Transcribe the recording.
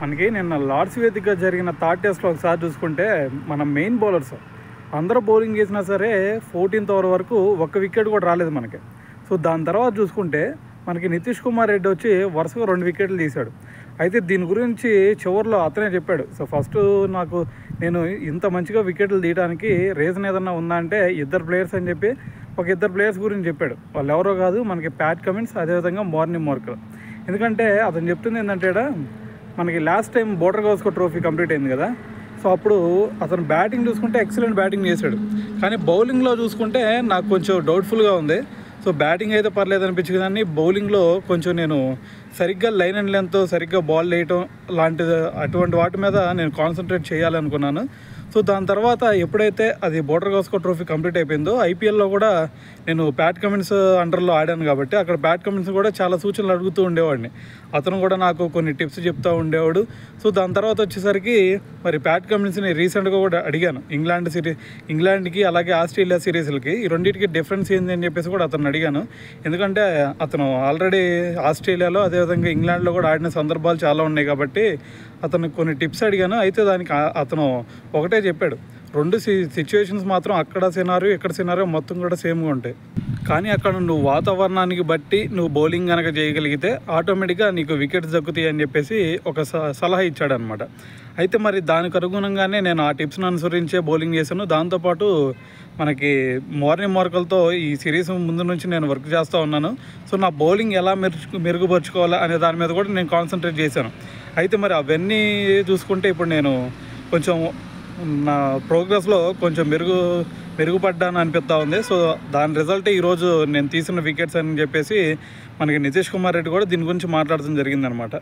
మనకి నిన్న లార్డ్స్ వేదికగా జరిగిన థర్డ్ టెస్ట్లో ఒకసారి చూసుకుంటే మన మెయిన్ బౌలర్స్ అందరూ బౌలింగ్ చేసినా సరే 14th ఓవర్ వరకు ఒక్క వికెట్ కూడా రాలేదు మనకి. సో దాని తర్వాత చూసుకుంటే మనకి నితీష్ కుమార్ రెడ్డి వచ్చి వరుసగా 2 వికెట్లు తీశాడు. అయితే దీని గురించి చివరిలో అతనే చెప్పాడు. సో ఫస్ట్ నేను ఇంత మంచిగా వికెట్లు తీయడానికి రీజన్ ఏదన్నా ఉందా అంటే ఇద్దరు ప్లేయర్స్ అని చెప్పి ఇద్దరు ప్లేయర్స్ గురించి చెప్పాడు. వాళ్ళు ఎవరో కాదు, మనకి ప్యాట్ కమిన్స్, అదేవిధంగా మార్నింగ్ మార్కర్. ఎందుకంటే అతను చెప్తుంది ఏంటంటే మనకి last time border Gavaskar trophy complete అయింది కదా. సో అప్పుడు అతను బ్యాటింగ్ చూసుకుంటే ఎక్సలెంట్ బ్యాటింగ్ చేశాడు, కానీ బౌలింగ్లో చూసుకుంటే నాకు కొంచెం డౌట్ఫుల్గా ఉంది. సో బ్యాటింగ్ అయితే పర్లేదు అనిపించింది, కానీ బౌలింగ్లో కొంచెం నేను సరిగ్గా లైన్ అండ్ లెంత్ సరిగ్గా బాల్ వేయటం అటువంటి వాటి మీద నేను కాన్సన్ట్రేట్ చేయాలనుకున్నాను. సో దాని తర్వాత ఎప్పుడైతే అది బోర్డర్ గవాస్కర్ ట్రోఫీ కంప్లీట్ అయిపోయిందో ఐపీఎల్లో కూడా నేను ప్యాట్ కమిన్స్ అండర్లో ఆడాను కాబట్టి అక్కడ ప్యాట్ కమిన్స్ కూడా చాలా సూచనలు అడుగుతూ ఉండేవాడిని. అతను కూడా నాకు కొన్ని టిప్స్ చెప్తూ ఉండేవాడు. సో దాని తర్వాత వచ్చేసరికి మరి ప్యాట్ కమిన్స్ని రీసెంట్గా కూడా అడిగాను. ఇంగ్లాండ్కి అలాగే ఆస్ట్రేలియా సిరీస్లకి ఈ రెండింటికి డిఫరెన్స్ ఏంది అని చెప్పేసి కూడా అతను అడిగాను. ఎందుకంటే అతను ఆల్రెడీ ఆస్ట్రేలియాలో అదేవిధంగా ఇంగ్లాండ్లో కూడా ఆడిన సందర్భాలు చాలా ఉన్నాయి కాబట్టి అతను కొన్ని టిప్స్ అడిగాను. అయితే దానికి అతను ఒకటే చెప్పాడు, 2 సిచ్యువేషన్స్ మాత్రం అక్కడ సినారియో ఇక్కడ సినారియో మొత్తం కూడా సేమ్గా ఉంటాయి, కానీ అక్కడ నువ్వు వాతావరణానికి బట్టి నువ్వు బౌలింగ్ కనుక చేయగలిగితే ఆటోమేటిక్గా నీకు వికెట్స్ దక్కుతాయి అని చెప్పేసి ఒక సలహా ఇచ్చాడనమాట. అయితే మరి దానికి అనుగుణంగానే నేను ఆ టిప్స్ను అనుసరించే బౌలింగ్ చేశాను. దాంతోపాటు మనకి మార్నింగ్ మార్కల్తో ఈ సిరీస్ ముందు నుంచి నేను వర్క్ చేస్తూ ఉన్నాను. సో నా బౌలింగ్ ఎలా మెరుగుపరుచుకోవాలా అనే దాని మీద కూడా నేను కాన్సన్ట్రేట్ చేశాను. అయితే మరి అవన్నీ చూసుకుంటే ఇప్పుడు నేను కొంచెం నా ప్రోగ్రెస్లో కొంచెం మెరుగుపడ్డాను అనిపిస్తూ ఉంది. సో దాని రిజల్టే ఈరోజు నేను తీసిన వికెట్స్ అని చెప్పేసి మనకి నితీష్ కుమార్ రెడ్డి కూడా దీని గురించి మాట్లాడడం జరిగిందనమాట.